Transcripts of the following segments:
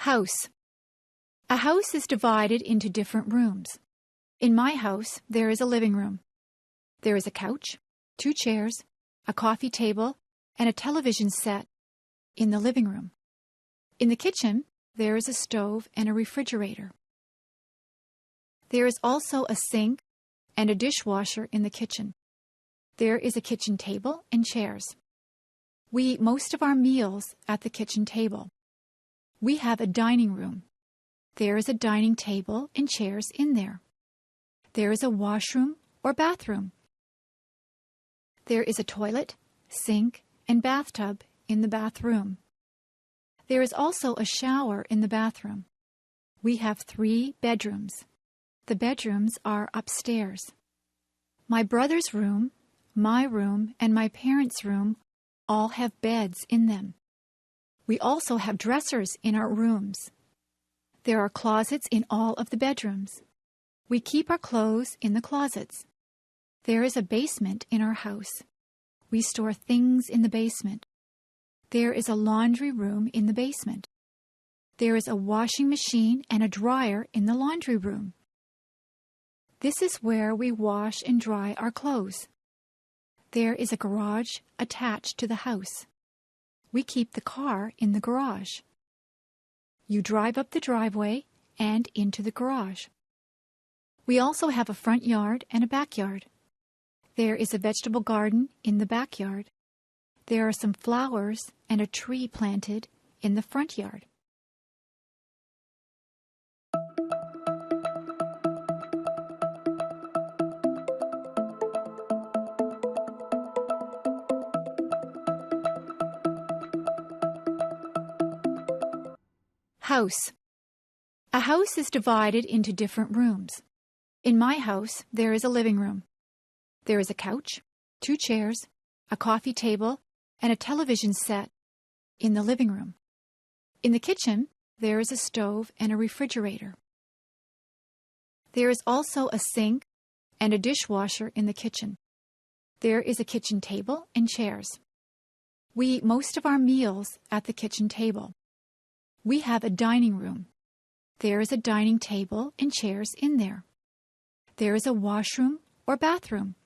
House. A house is divided into different rooms. In my house, there is a living room. There is a couch, 2 chairs, a coffee table, and a television set in the living room. In the kitchen, there is a stove and a refrigerator. There is also a sink and a dishwasher in the kitchen. There is a kitchen table and chairs. We eat most of our meals at the kitchen table. We have a dining room. There is a dining table and chairs in there. There is a washroom or bathroom. There is a toilet, sink, and bathtub in the bathroom. There is also a shower in the bathroom. We have 3 bedrooms. The bedrooms are upstairs. My brother's room, my room, and my parents' room all have beds in them. We also have dressers in our rooms. There are closets in all of the bedrooms. We keep our clothes in the closets. There is a basement in our house. We store things in the basement. There is a laundry room in the basement. There is a washing machine and a dryer in the laundry room. This is where we wash and dry our clothes. There is a garage attached to the house. We keep the car in the garage. You drive up the driveway and into the garage. We also have a front yard and a backyard. There is a vegetable garden in the backyard. There are some flowers and a tree planted in the front yard. House. A house is divided into different rooms. In my house, there is a living room. There is a couch, 2 chairs, a coffee table, and a television set in the living room. In the kitchen, there is a stove and a refrigerator. There is also a sink and a dishwasher in the kitchen. There is a kitchen table and chairs. We eat most of our meals at the kitchen table. We have a dining room. There is a dining table and chairs in there. There is a washroom or bathroom.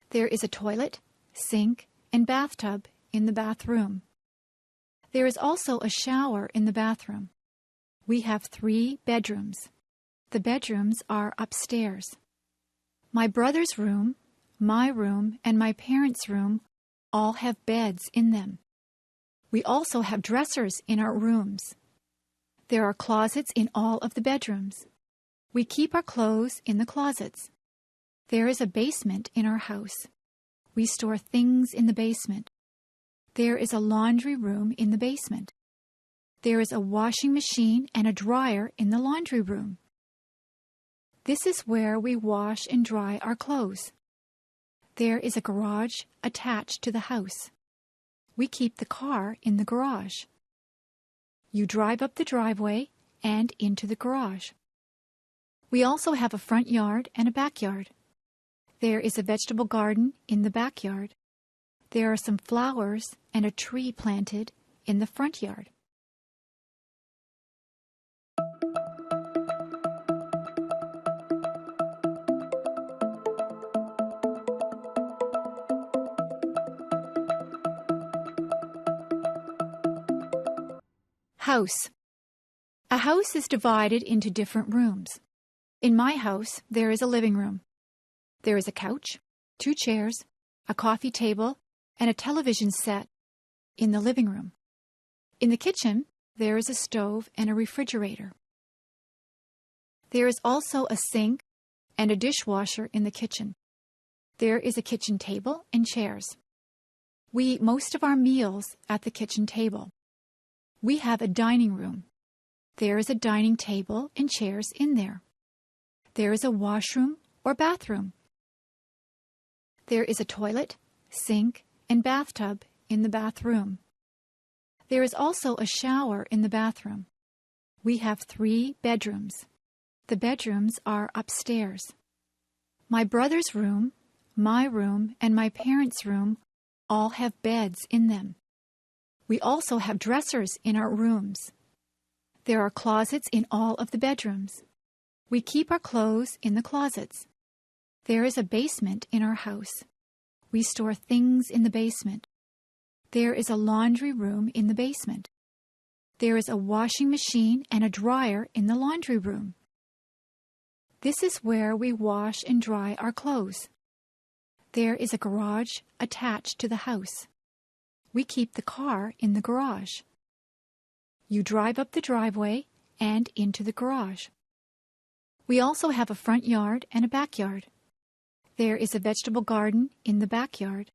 There is a toilet, sink, and bathtub in the bathroom. There is also a shower in the bathroom. We have 3 bedrooms. The bedrooms are upstairs. My brother's room, my room, and my parents' room all have beds in them. We also have dressers in our rooms. There are closets in all of the bedrooms. We keep our clothes in the closets. There is a basement in our house. We store things in the basement. There is a laundry room in the basement. There is a washing machine and a dryer in the laundry room. This is where we wash and dry our clothes. There is a garage attached to the house. We keep the car in the garage. You drive up the driveway and into the garage. We also have a front yard and a backyard. There is a vegetable garden in the backyard. There are some flowers and a tree planted in the front yard. House. A house is divided into different rooms. In my house, there is a living room. There is a couch, 2 chairs, a coffee table, and a television set in the living room. In the kitchen, there is a stove and a refrigerator. There is also a sink and a dishwasher in the kitchen. There is a kitchen table and chairs. We eat most of our meals at the kitchen table. We have a dining room. There is a dining table and chairs in there. There is a washroom or bathroom. There is a toilet, sink, and bathtub in the bathroom. There is also a shower in the bathroom. We have 3 bedrooms. The bedrooms are upstairs. My brother's room, my room, and my parents' room all have beds in them. We also have dressers in our rooms. There are closets in all of the bedrooms. We keep our clothes in the closets. There is a basement in our house. We store things in the basement. There is a laundry room in the basement. There is a washing machine and a dryer in the laundry room. This is where we wash and dry our clothes. There is a garage attached to the house. We keep the car in the garage. You drive up the driveway and into the garage. We also have a front yard and a backyard. There is a vegetable garden in the backyard.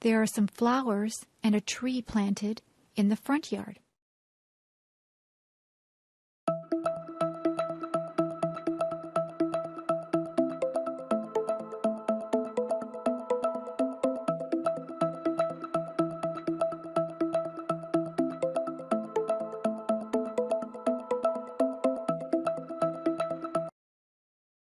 There are some flowers and a tree planted in the front yard.